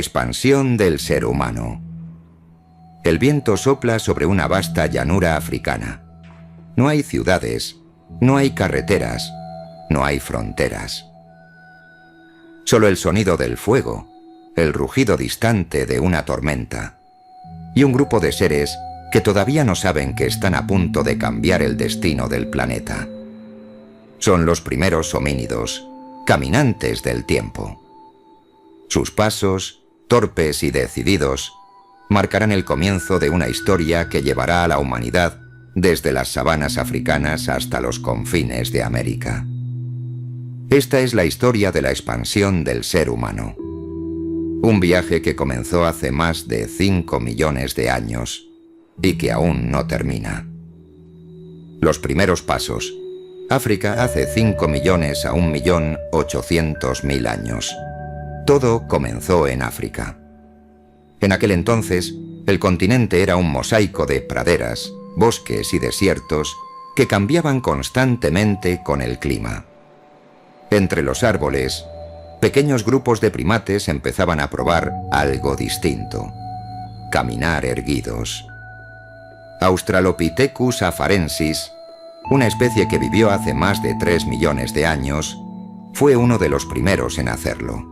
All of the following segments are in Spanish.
Expansión del ser humano. El viento sopla sobre una vasta llanura africana. No hay ciudades, no hay carreteras, no hay fronteras. Solo el sonido del fuego, el rugido distante de una tormenta, y un grupo de seres que todavía no saben que están a punto de cambiar el destino del planeta. Son los primeros homínidos, caminantes del tiempo. Sus pasos, torpes y decididos, marcarán el comienzo de una historia que llevará a la humanidad desde las sabanas africanas hasta los confines de América. Esta es la historia de la expansión del ser humano. Un viaje que comenzó hace más de 5 millones de años y que aún no termina. Los primeros pasos. África hace 5 millones a 1.800.000 años. Todo comenzó en África. En aquel entonces, el continente era un mosaico de praderas, bosques y desiertos que cambiaban constantemente con el clima. Entre los árboles, pequeños grupos de primates empezaban a probar algo distinto: caminar erguidos. Australopithecus afarensis, una especie que vivió hace más de 3 millones de años, fue uno de los primeros en hacerlo.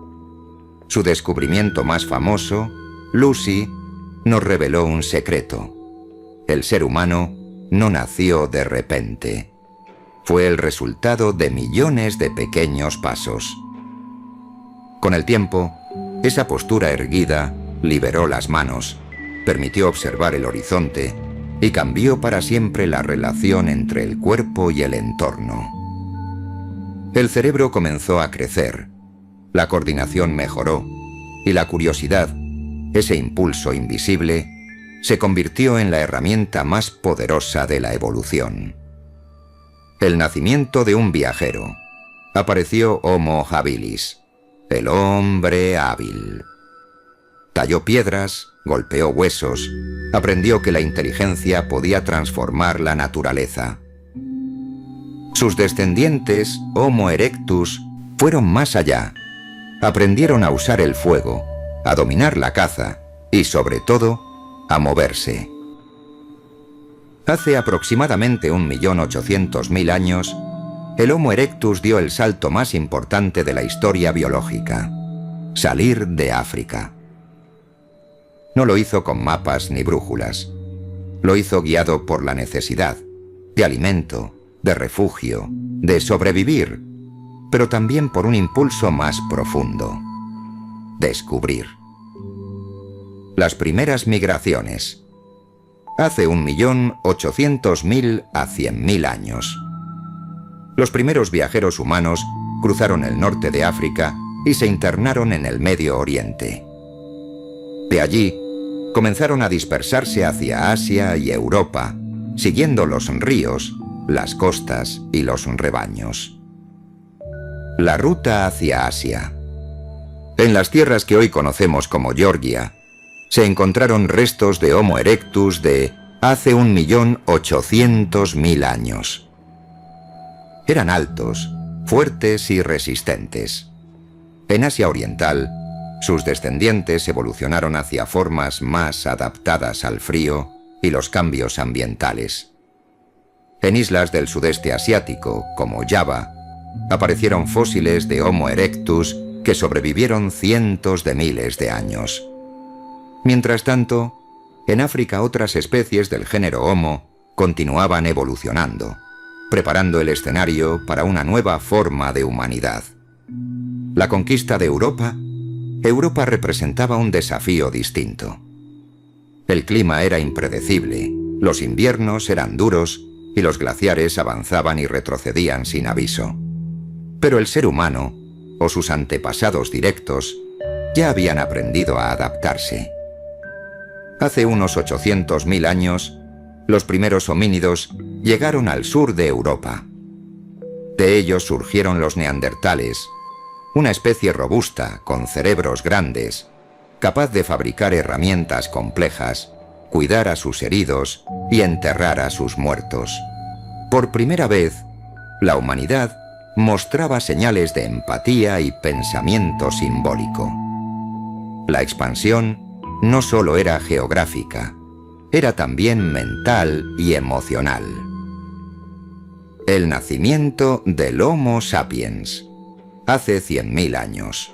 Su descubrimiento más famoso, Lucy, nos reveló un secreto. El ser humano no nació de repente. Fue el resultado de millones de pequeños pasos. Con el tiempo, esa postura erguida liberó las manos, permitió observar el horizonte y cambió para siempre la relación entre el cuerpo y el entorno. El cerebro comenzó a crecer, la coordinación mejoró y la curiosidad, ese impulso invisible, se convirtió en la herramienta más poderosa de la evolución. El nacimiento de un viajero. Apareció Homo habilis, el hombre hábil. Talló piedras, golpeó huesos, aprendió que la inteligencia podía transformar la naturaleza. Sus descendientes, Homo erectus, fueron más allá. Aprendieron a usar el fuego, a dominar la caza y, sobre todo, a moverse. Hace aproximadamente 1.800.000 años, el Homo erectus dio el salto más importante de la historia biológica: salir de África. No lo hizo con mapas ni brújulas. Lo hizo guiado por la necesidad de alimento, de refugio, de sobrevivir, pero también por un impulso más profundo: descubrir. Las primeras migraciones. Hace 1.800.000 a 100.000 años. Los primeros viajeros humanos cruzaron el norte de África y se internaron en el Medio Oriente. De allí, comenzaron a dispersarse hacia Asia y Europa, siguiendo los ríos, las costas y los rebaños. La ruta hacia Asia. En las tierras que hoy conocemos como Georgia, se encontraron restos de Homo erectus de hace 1.800.000 años. Eran altos, fuertes y resistentes. En Asia Oriental, sus descendientes evolucionaron hacia formas más adaptadas al frío y los cambios ambientales. En islas del sudeste asiático, como Java, aparecieron fósiles de Homo erectus que sobrevivieron cientos de miles de años. Mientras tanto, en África otras especies del género Homo continuaban evolucionando, preparando el escenario para una nueva forma de humanidad. La conquista de Europa representaba un desafío distinto. El clima era impredecible, los inviernos eran duros y los glaciares avanzaban y retrocedían sin aviso. Pero el ser humano, o sus antepasados directos, ya habían aprendido a adaptarse. Hace unos 800.000 años, los primeros homínidos llegaron al sur de Europa. De ellos surgieron los neandertales, una especie robusta, con cerebros grandes, capaz de fabricar herramientas complejas, cuidar a sus heridos y enterrar a sus muertos. Por primera vez, la humanidad mostraba señales de empatía y pensamiento simbólico. La expansión no solo era geográfica, era también mental y emocional. El nacimiento del Homo sapiens, hace 100.000 años.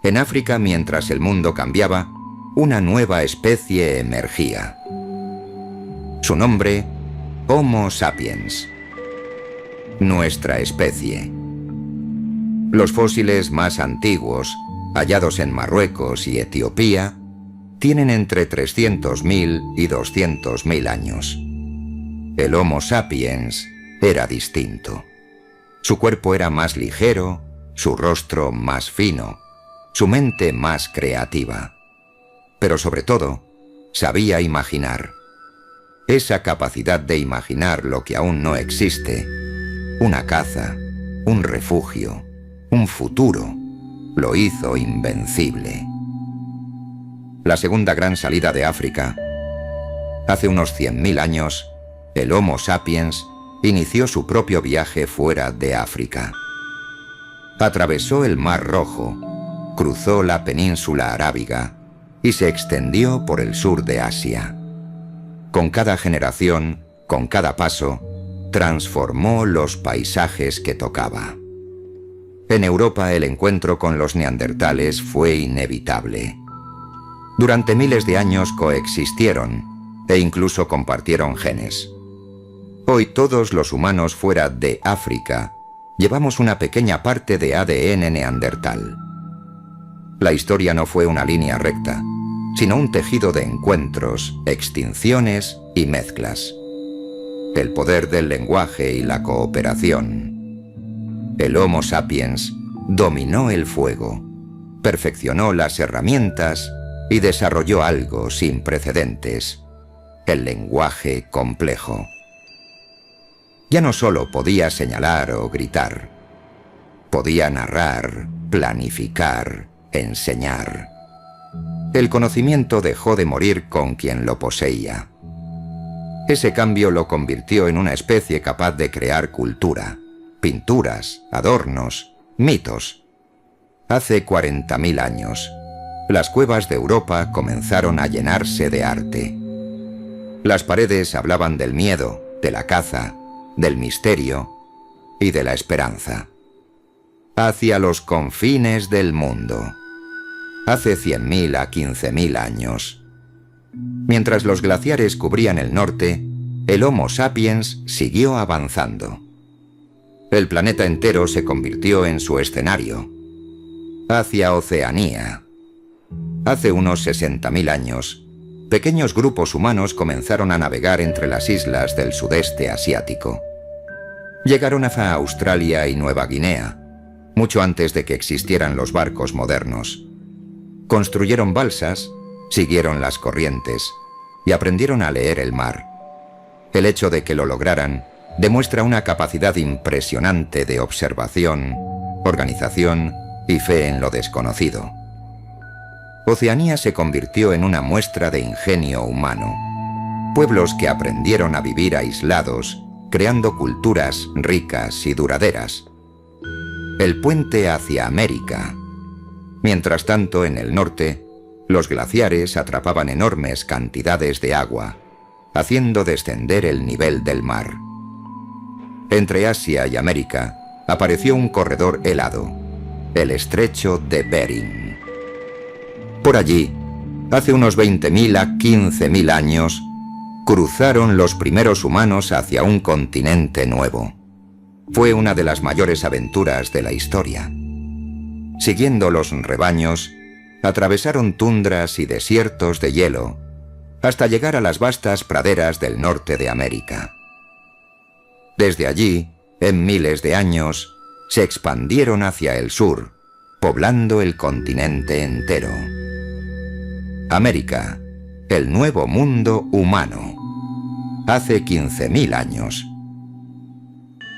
En África, mientras el mundo cambiaba, una nueva especie emergía. Su nombre, Homo sapiens. Nuestra especie. Los fósiles más antiguos, hallados en Marruecos y Etiopía, tienen entre 300.000 y 200.000 años. El Homo sapiens era distinto. Su cuerpo era más ligero, su rostro más fino, su mente más creativa. Pero sobre todo, sabía imaginar. Esa capacidad de imaginar lo que aún no existe, una caza, un refugio, un futuro, lo hizo invencible. La segunda gran salida de África. Hace unos 100.000 años, el Homo sapiens inició su propio viaje fuera de África. Atravesó el Mar Rojo, cruzó la península arábiga y se extendió por el sur de Asia. Con cada generación, con cada paso, transformó los paisajes que tocaba. En Europa el encuentro con los neandertales fue inevitable. Durante miles de años coexistieron e incluso compartieron genes. Hoy todos los humanos fuera de África llevamos una pequeña parte de ADN neandertal. La historia no fue una línea recta, sino un tejido de encuentros, extinciones y mezclas. El poder del lenguaje y la cooperación. El Homo sapiens dominó el fuego, perfeccionó las herramientas y desarrolló algo sin precedentes: el lenguaje complejo. Ya no solo podía señalar o gritar, podía narrar, planificar, enseñar. El conocimiento dejó de morir con quien lo poseía. Ese cambio lo convirtió en una especie capaz de crear cultura, pinturas, adornos, mitos. Hace 40.000 años, las cuevas de Europa comenzaron a llenarse de arte. Las paredes hablaban del miedo, de la caza, del misterio y de la esperanza. Hacia los confines del mundo. Hace 100.000 a 15.000 años. Mientras los glaciares cubrían el norte, el Homo sapiens siguió avanzando. El planeta entero se convirtió en su escenario. Hacia Oceanía. Hace unos 60.000 años, pequeños grupos humanos comenzaron a navegar entre las islas del sudeste asiático. Llegaron hasta Australia y Nueva Guinea, mucho antes de que existieran los barcos modernos. Construyeron balsas, siguieron las corrientes y aprendieron a leer el mar. El hecho de que lo lograran demuestra una capacidad impresionante de observación, organización y fe en lo desconocido. Oceanía se convirtió en una muestra de ingenio humano. Pueblos que aprendieron a vivir aislados, creando culturas ricas y duraderas. El puente hacia América. Mientras tanto, en el norte, los glaciares atrapaban enormes cantidades de agua, haciendo descender el nivel del mar. Entre Asia y América apareció un corredor helado, el estrecho de Bering. Por allí, hace unos 20.000 a 15.000 años, cruzaron los primeros humanos hacia un continente nuevo. Fue una de las mayores aventuras de la historia. Siguiendo los rebaños, atravesaron tundras y desiertos de hielo, hasta llegar a las vastas praderas del norte de América. Desde allí, en miles de años, se expandieron hacia el sur, poblando el continente entero. América, el nuevo mundo humano. Hace 15.000 años.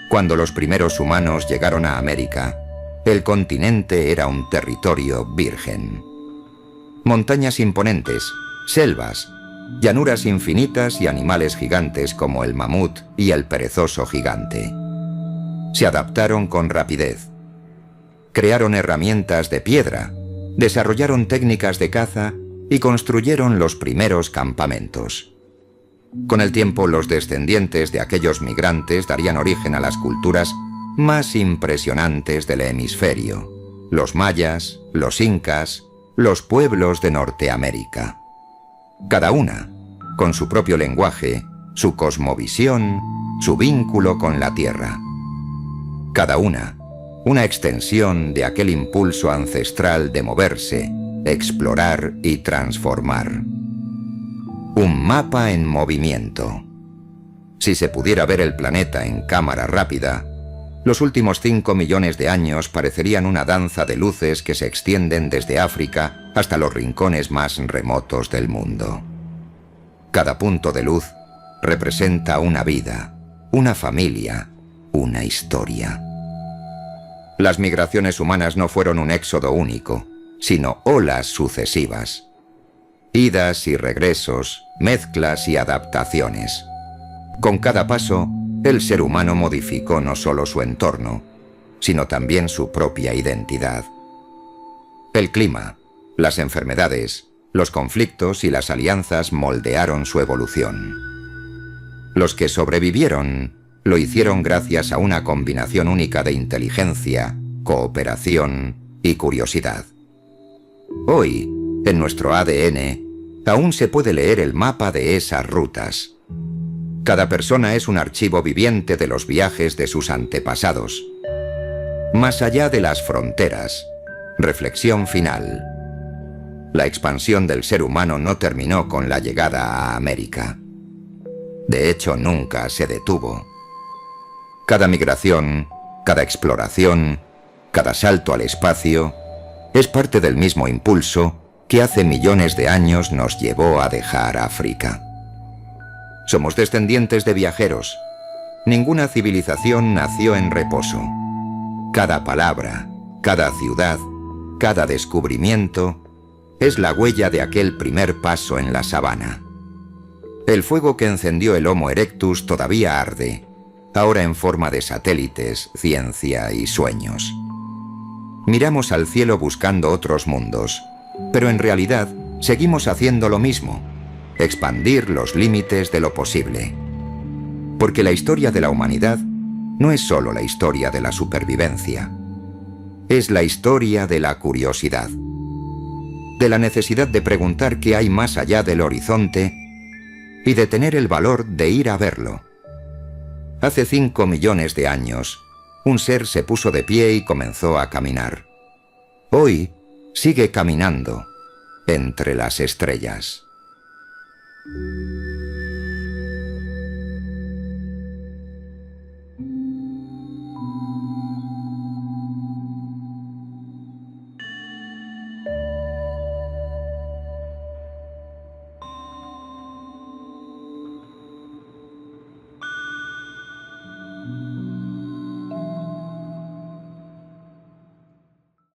Cuando los primeros humanos llegaron a América, el continente era un territorio virgen. Montañas imponentes, selvas, llanuras infinitas y animales gigantes como el mamut y el perezoso gigante. Se adaptaron con rapidez. Crearon herramientas de piedra, desarrollaron técnicas de caza y construyeron los primeros campamentos. Con el tiempo, los descendientes de aquellos migrantes darían origen a las culturas más impresionantes del hemisferio: los mayas, los incas, los pueblos de Norteamérica. Cada una, con su propio lenguaje, su cosmovisión, su vínculo con la tierra. Cada una extensión de aquel impulso ancestral de moverse, explorar y transformar. Un mapa en movimiento. Si se pudiera ver el planeta en cámara rápida, los últimos 5 millones de años parecerían una danza de luces que se extienden desde África hasta los rincones más remotos del mundo. Cada punto de luz representa una vida, una familia, una historia. Las migraciones humanas no fueron un éxodo único, sino olas sucesivas. Idas y regresos, mezclas y adaptaciones. Con cada paso, el ser humano modificó no solo su entorno, sino también su propia identidad. El clima, las enfermedades, los conflictos y las alianzas moldearon su evolución. Los que sobrevivieron lo hicieron gracias a una combinación única de inteligencia, cooperación y curiosidad. Hoy, en nuestro ADN, aún se puede leer el mapa de esas rutas. Cada persona es un archivo viviente de los viajes de sus antepasados. Más allá de las fronteras, reflexión final. La expansión del ser humano no terminó con la llegada a América. De hecho, nunca se detuvo. Cada migración, cada exploración, cada salto al espacio, es parte del mismo impulso que hace millones de años nos llevó a dejar África. Somos descendientes de viajeros. Ninguna civilización nació en reposo. Cada palabra, cada ciudad, cada descubrimiento es la huella de aquel primer paso en la sabana. El fuego que encendió el Homo erectus todavía arde, ahora en forma de satélites, ciencia y sueños. Miramos al cielo buscando otros mundos, pero en realidad seguimos haciendo lo mismo: expandir los límites de lo posible. Porque la historia de la humanidad no es solo la historia de la supervivencia. Es la historia de la curiosidad, de la necesidad de preguntar qué hay más allá del horizonte y de tener el valor de ir a verlo. Hace 5 millones de años, un ser se puso de pie y comenzó a caminar. Hoy sigue caminando entre las estrellas.